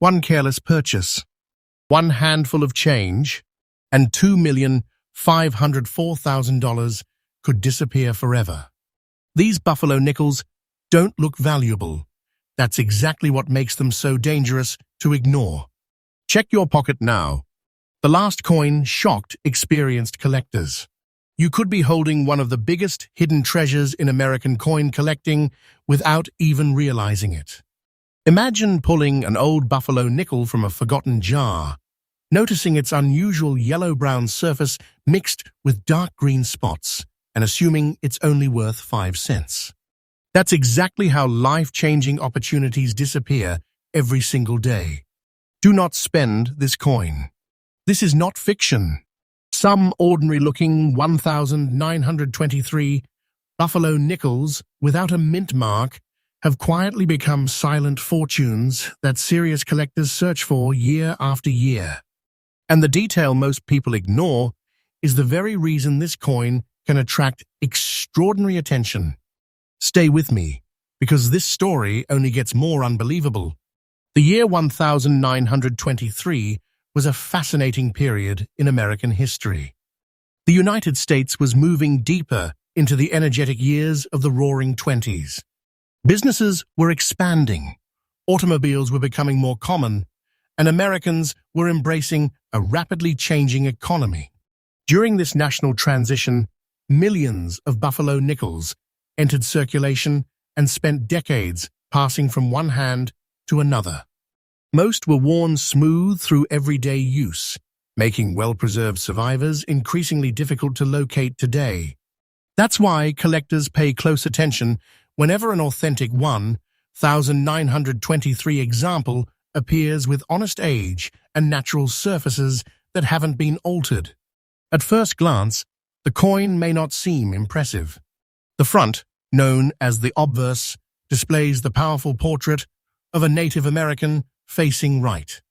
one careless purchase, one handful of change, and $2,504,000 could disappear forever. These buffalo nickels don't look valuable. That's exactly what makes them so dangerous to ignore. Check your pocket now. The last coin shocked experienced collectors. You could be holding one of the biggest hidden treasures in American coin collecting without even realizing it. Imagine pulling an old buffalo nickel from a forgotten jar, noticing its unusual yellow-brown surface mixed with dark green spots, and assuming it's only worth 5 cents. That's exactly how life-changing opportunities disappear every single day. Do not spend this coin. This is not fiction. Some ordinary-looking 1,923 buffalo nickels without a mint mark have quietly become silent fortunes that serious collectors search for year after year. And the detail most people ignore is the very reason this coin can attract extraordinary attention. Stay with me, because this story only gets more unbelievable. The year 1923 was a fascinating period in American history. The United States was moving deeper into the energetic years of the Roaring Twenties. Businesses were expanding, automobiles were becoming more common, and Americans were embracing a rapidly changing economy. During this national transition, millions of buffalo nickels entered circulation and spent decades passing from one hand to another. Most were worn smooth through everyday use, making well-preserved survivors increasingly difficult to locate today. That's why collectors pay close attention whenever an authentic 1923 example appears with honest age and natural surfaces that haven't been altered. At first glance, the coin may not seem impressive. The front, known as the obverse, displays the powerful portrait of a Native American facing right.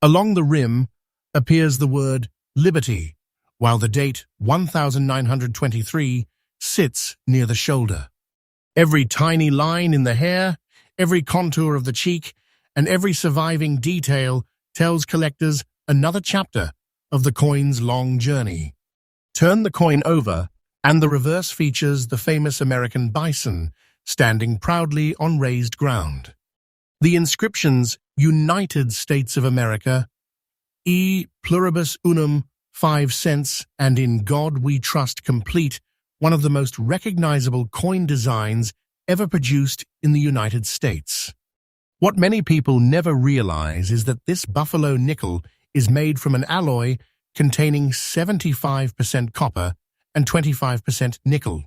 Along the rim appears the word Liberty, while the date 1923 sits near the shoulder. Every tiny line in the hair, every contour of the cheek, and every surviving detail tells collectors another chapter of the coin's long journey. Turn the coin over, and the reverse features the famous American bison standing proudly on raised ground. The inscriptions United States of America, E pluribus unum, 5 cents, and In God We Trust complete one of the most recognizable coin designs ever produced in the United States. What many people never realize is that this buffalo nickel is made from an alloy containing 75% copper and 25% nickel.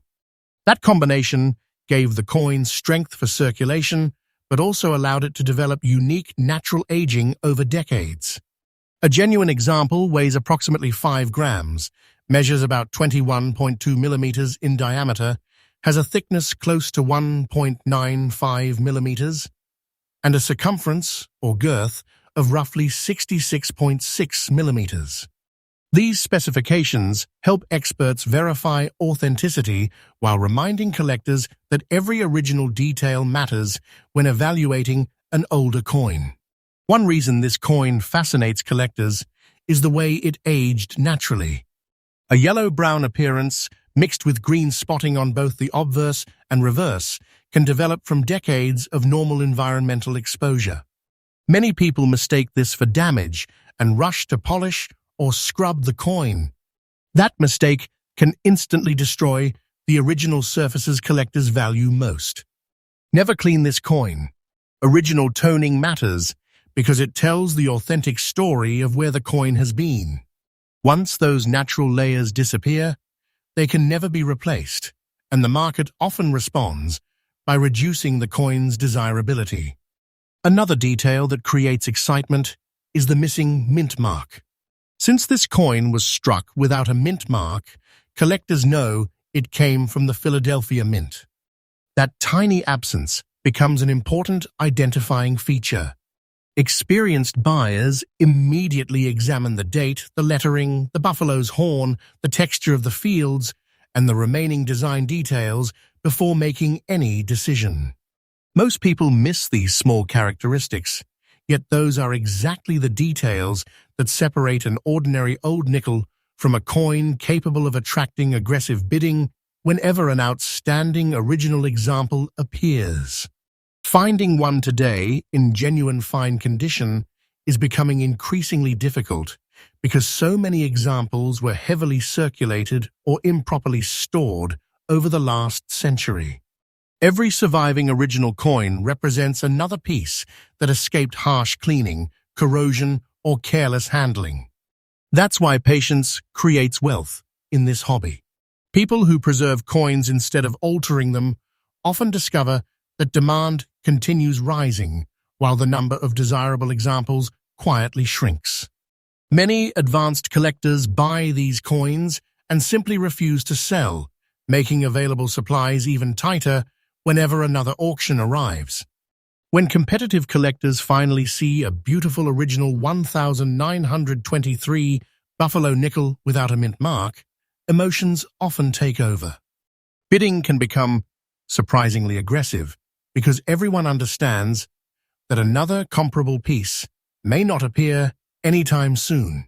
That combination gave the coin strength for circulation, but also allowed it to develop unique natural aging over decades. A genuine example weighs approximately 5 grams, measures about 21.2 millimeters in diameter, has a thickness close to 1.95 millimeters, and a circumference, or girth, of roughly 66.6 millimeters. These specifications help experts verify authenticity while reminding collectors that every original detail matters when evaluating an older coin. One reason this coin fascinates collectors is the way it aged naturally. A yellow-brown appearance mixed with green spotting on both the obverse and reverse can develop from decades of normal environmental exposure. Many people mistake this for damage and rush to polish or scrub the coin. That mistake can instantly destroy the original surfaces collectors value most. Never clean this coin. Original toning matters because it tells the authentic story of where the coin has been. Once those natural layers disappear, they can never be replaced, and the market often responds by reducing the coin's desirability. Another detail that creates excitement is the missing mint mark. Since this coin was struck without a mint mark, collectors know it came from the Philadelphia Mint. That tiny absence becomes an important identifying feature. Experienced buyers immediately examine the date, the lettering, the buffalo's horn, the texture of the fields, and the remaining design details before making any decision. Most people miss these small characteristics, Yet those are exactly the details that separate an ordinary old nickel from a coin capable of attracting aggressive bidding whenever an outstanding original example appears. Finding one today in genuine fine condition is becoming increasingly difficult because so many examples were heavily circulated or improperly stored over the last century. Every surviving original coin represents another piece that escaped harsh cleaning, corrosion, or careless handling. That's why patience creates wealth in this hobby. People who preserve coins instead of altering them often discover that demand continues rising while the number of desirable examples quietly shrinks. Many advanced collectors buy these coins and simply refuse to sell, making available supplies even tighter whenever another auction arrives. When competitive collectors finally see a beautiful original 1923 Buffalo nickel without a mint mark, emotions often take over. Bidding can become surprisingly aggressive because everyone understands that another comparable piece may not appear anytime soon.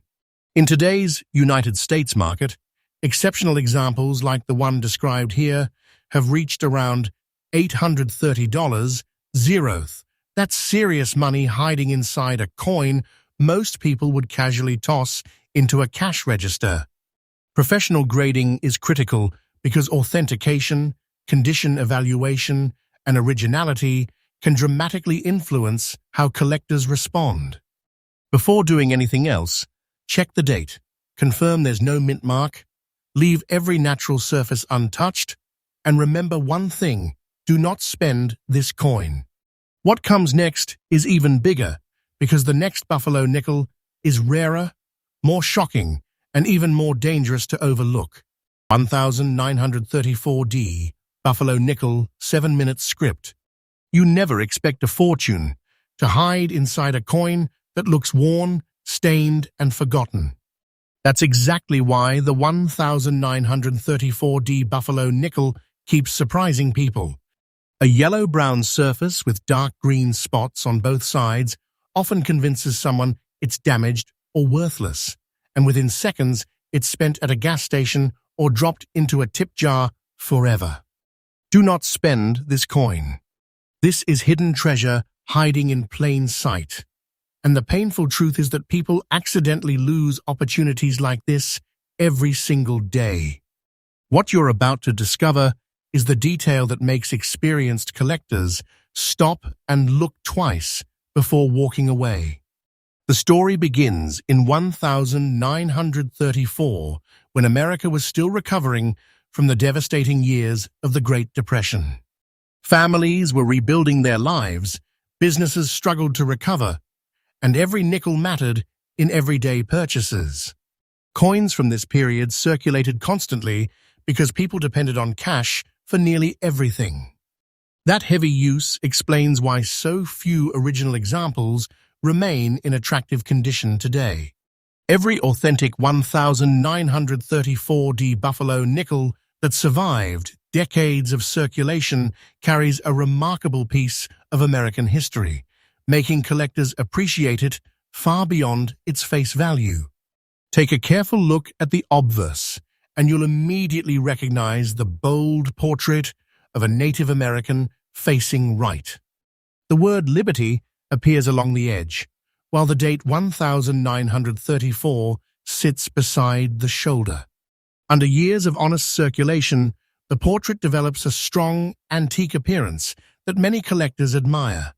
In today's United States market, exceptional examples like the one described here have reached around $830. Zeroth. That's serious money hiding inside a coin most people would casually toss into a cash register. Professional grading is critical because authentication, condition evaluation, and originality can dramatically influence how collectors respond. Before doing anything else, check the date, confirm there's no mint mark, leave every natural surface untouched, and remember one thing: do not spend this coin. What comes next is even bigger because the next Buffalo nickel is rarer, more shocking, and even more dangerous to overlook. 1934D Buffalo nickel 7-minute script. You never expect a fortune to hide inside a coin that looks worn, stained, and forgotten. That's exactly why the 1934D Buffalo nickel keeps surprising people. A yellow-brown surface with dark green spots on both sides often convinces someone it's damaged or worthless, and within seconds it's spent at a gas station or dropped into a tip jar forever. Do not spend this coin. This is hidden treasure hiding in plain sight. And the painful truth is that people accidentally lose opportunities like this every single day. What you're about to discover is the detail that makes experienced collectors stop and look twice before walking away. The story begins in 1934, when America was still recovering from the devastating years of the Great Depression. Families were rebuilding their lives, businesses struggled to recover, and every nickel mattered in everyday purchases. Coins from this period circulated constantly because people depended on cash for nearly everything. That heavy use explains why so few original examples remain in attractive condition today. Every authentic 1934D Buffalo nickel that survived decades of circulation carries a remarkable piece of American history, making collectors appreciate it far beyond its face value. Take a careful look at the obverse, and you'll immediately recognize the bold portrait of a Native American facing right. The word liberty appears along the edge, while the date 1934 sits beside the shoulder. Under years of honest circulation, the portrait develops a strong, antique appearance that many collectors admire.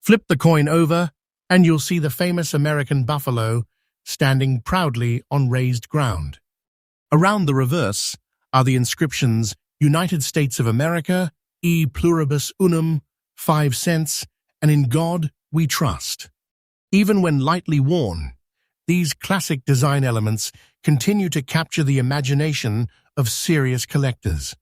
Flip the coin over, and you'll see the famous American buffalo standing proudly on raised ground. Around the reverse are the inscriptions United States of America, E pluribus unum, 5 cents, and In God We Trust. Even when lightly worn, these classic design elements continue to capture the imagination of serious collectors.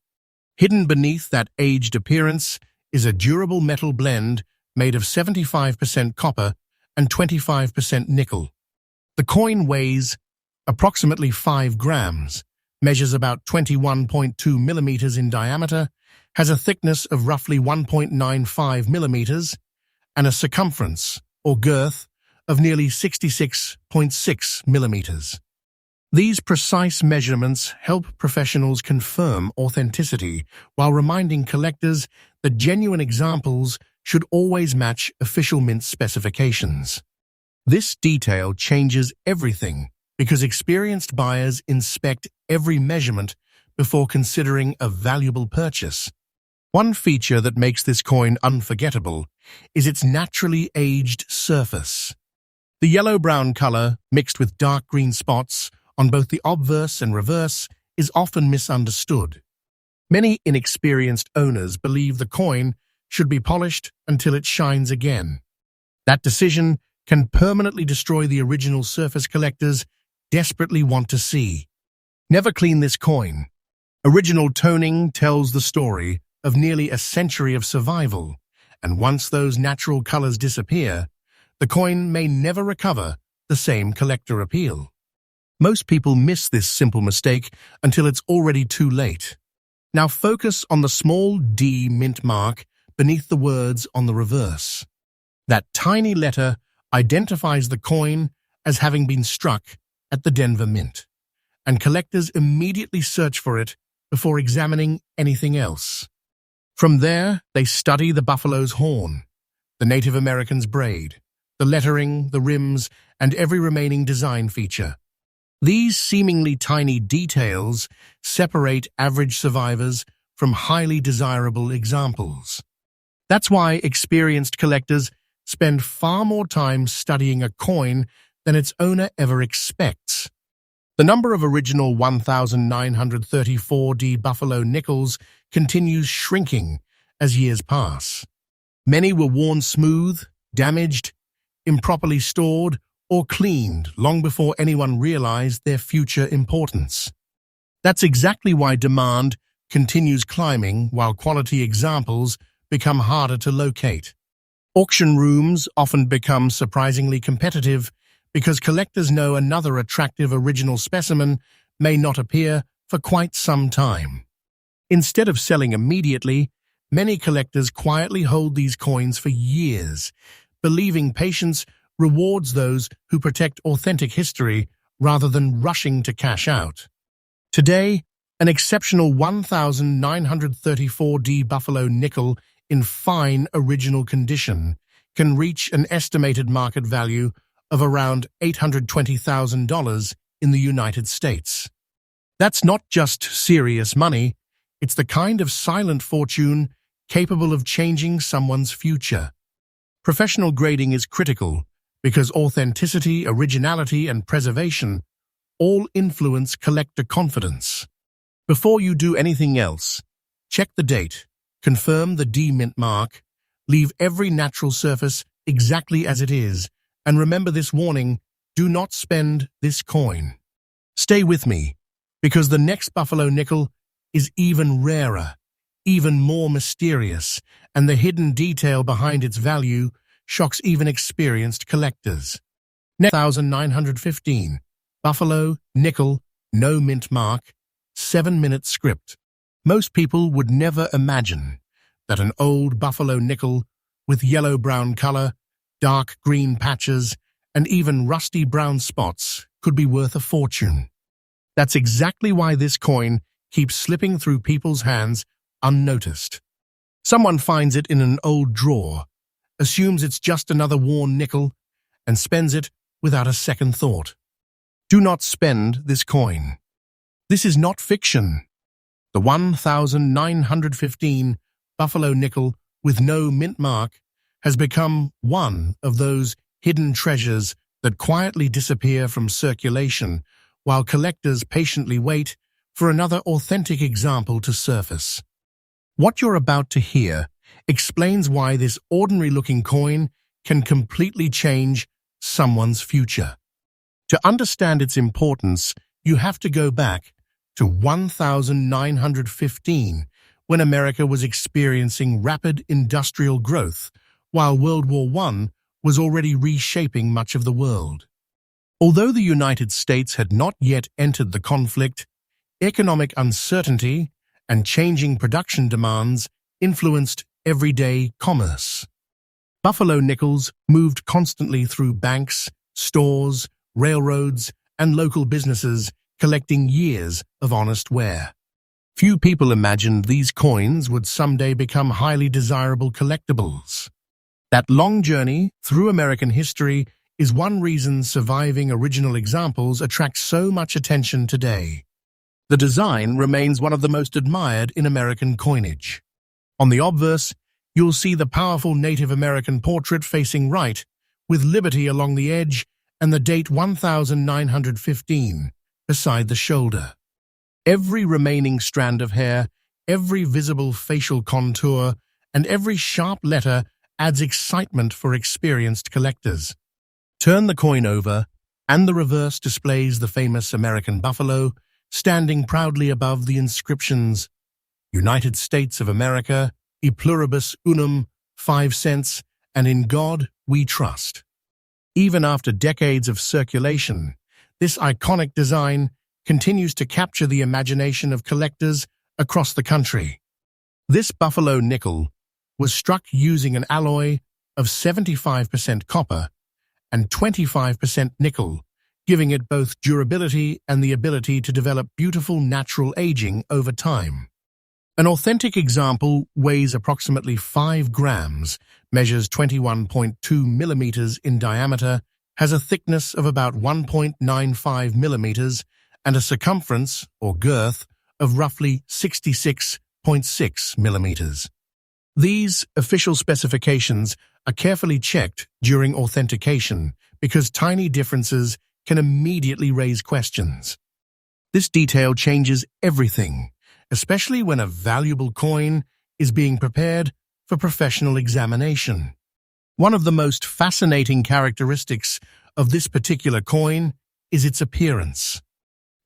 Hidden beneath that aged appearance is a durable metal blend made of 75% copper and 25% nickel. The coin weighs approximately 5 grams, measures about 21.2 millimeters in diameter, has a thickness of roughly 1.95 millimeters, and a circumference or girth of nearly 66.6 millimeters. These precise measurements help professionals confirm authenticity while reminding collectors that genuine examples should always match official mint specifications. This detail changes everything because experienced buyers inspect every measurement before considering a valuable purchase. One feature that makes this coin unforgettable is its naturally aged surface. The yellow-brown color, mixed with dark green spots on both the obverse and reverse, is often misunderstood. Many inexperienced owners believe the coin should be polished until it shines again. That decision can permanently destroy the original surface collectors desperately want to see. Never clean this coin. Original toning tells the story of nearly a century of survival, and once those natural colors disappear, the coin may never recover the same collector appeal. Most people miss this simple mistake until it's already too late. Now focus on the small D mint mark beneath the words on the reverse. That tiny letter identifies the coin as having been struck at the Denver Mint, and collectors immediately search for it before examining anything else. From there, they study the buffalo's horn, the Native American's braid, the lettering, the rims, and every remaining design feature. These seemingly tiny details separate average survivors from highly desirable examples. That's why experienced collectors spend far more time studying a coin than its owner ever expects. The number of original 1,934D Buffalo nickels continues shrinking as years pass. Many were worn smooth, damaged, improperly stored, or cleaned long before anyone realized their future importance. That's exactly why demand continues climbing while quality examples become harder to locate. Auction rooms often become surprisingly competitive because collectors know another attractive original specimen may not appear for quite some time. Instead of selling immediately, many collectors quietly hold these coins for years, believing patience rewards those who protect authentic history rather than rushing to cash out. Today, an exceptional 1,934D Buffalo nickel in fine original condition can reach an estimated market value of around $820,000 in the United States. That's not just serious money, it's the kind of silent fortune capable of changing someone's future. Professional grading is critical because authenticity, originality, and preservation all influence collector confidence. Before you do anything else, check the date, confirm the D mint mark, leave every natural surface exactly as it is, and remember this warning: do not spend this coin. Stay with me, because the next Buffalo nickel is even rarer, even more mysterious, and the hidden detail behind its value shocks even experienced collectors. 1915, Buffalo, nickel, no mint mark, 7-minute script. Most people would never imagine that an old Buffalo nickel with yellow-brown color, dark green patches, and even rusty brown spots could be worth a fortune. That's exactly why this coin keeps slipping through people's hands unnoticed. Someone finds it in an old drawer, assumes it's just another worn nickel, and spends it without a second thought. Do not spend this coin. This is not fiction. The 1,915 Buffalo nickel with no mint mark has become one of those hidden treasures that quietly disappear from circulation while collectors patiently wait for another authentic example to surface. What you're about to hear explains why this ordinary-looking coin can completely change someone's future. To understand its importance, you have to go back to 1915, when America was experiencing rapid industrial growth, while World War I was already reshaping much of the world. Although the United States had not yet entered the conflict, economic uncertainty and changing production demands influenced everyday commerce. Buffalo nickels moved constantly through banks, stores, railroads, and local businesses, collecting years of honest wear. Few people imagined these coins would someday become highly desirable collectibles. That long journey through American history is one reason surviving original examples attract so much attention today. The design remains one of the most admired in American coinage. On the obverse, you'll see the powerful Native American portrait facing right, with Liberty along the edge and the date 1915 beside the shoulder. Every remaining strand of hair, every visible facial contour, and every sharp letter adds excitement for experienced collectors. Turn the coin over, and the reverse displays the famous American buffalo, standing proudly above the inscriptions United States of America, E pluribus unum, 5 cents, and In God We Trust. Even after decades of circulation, this iconic design continues to capture the imagination of collectors across the country. This buffalo nickel was struck using an alloy of 75% copper and 25% nickel, giving it both durability and the ability to develop beautiful natural aging over time. An authentic example weighs approximately 5 grams, measures 21.2 millimeters in diameter, has a thickness of about 1.95 millimeters, and a circumference, or girth, of roughly 66.6 millimeters. These official specifications are carefully checked during authentication because tiny differences can immediately raise questions. This detail changes everything, especially when a valuable coin is being prepared for professional examination. One of the most fascinating characteristics of this particular coin is its appearance.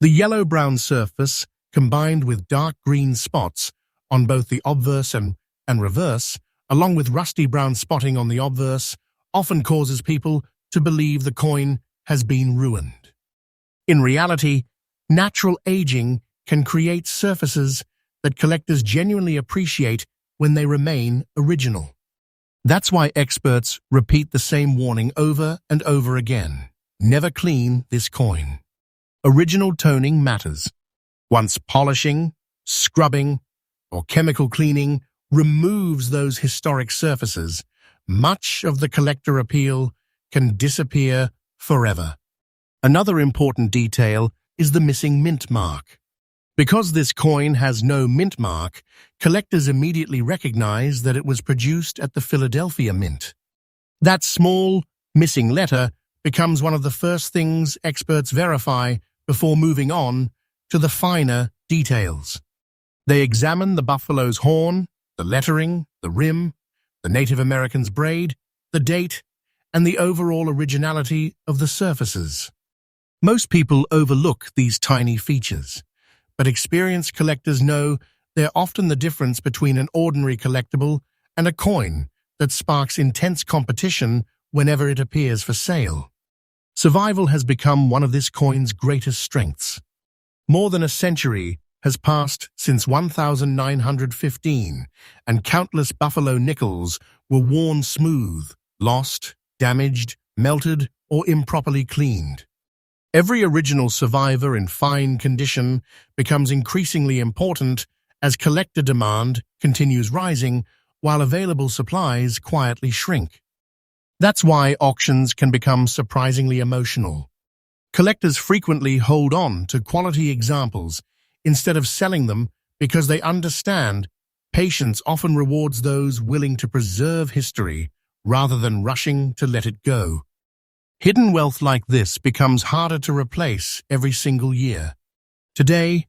The yellow-brown surface, combined with dark green spots on both the obverse and reverse, along with rusty brown spotting on the obverse, often causes people to believe the coin has been ruined. In reality, natural aging can create surfaces that collectors genuinely appreciate when they remain original. That's why experts repeat the same warning over and over again. Never clean this coin. Original toning matters. Once polishing, scrubbing, or chemical cleaning removes those historic surfaces, much of the collector appeal can disappear forever. Another important detail is the missing mint mark. Because this coin has no mint mark, collectors immediately recognize that it was produced at the Philadelphia Mint. That small, missing letter becomes one of the first things experts verify before moving on to the finer details. They examine the buffalo's horn, the lettering, the rim, the Native American's braid, the date, and the overall originality of the surfaces. Most people overlook these tiny features, but experienced collectors know they're often the difference between an ordinary collectible and a coin that sparks intense competition whenever it appears for sale. Survival has become one of this coin's greatest strengths. More than a century has passed since 1915, and countless buffalo nickels were worn smooth, lost, damaged, melted, or improperly cleaned. Every original survivor in fine condition becomes increasingly important as collector demand continues rising while available supplies quietly shrink. That's why auctions can become surprisingly emotional. Collectors frequently hold on to quality examples instead of selling them because they understand patience often rewards those willing to preserve history rather than rushing to let it go. Hidden wealth like this becomes harder to replace every single year. Today,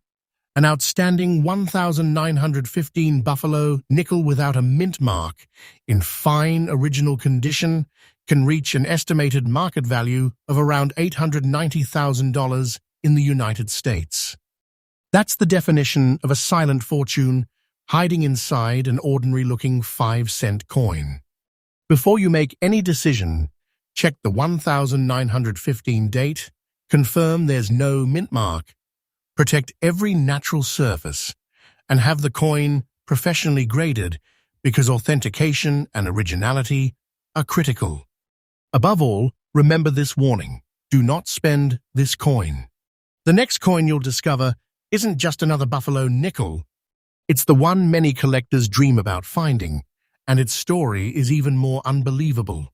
an outstanding 1915 buffalo nickel without a mint mark in fine original condition can reach an estimated market value of around $890,000 in the United States. That's the definition of a silent fortune hiding inside an ordinary-looking 5-cent coin. Before you make any decision, check the 1915 date, confirm there's no mint mark, protect every natural surface, and have the coin professionally graded because authentication and originality are critical. Above all, remember this warning: do not spend this coin. The next coin you'll discover isn't just another buffalo nickel. It's the one many collectors dream about finding, and its story is even more unbelievable.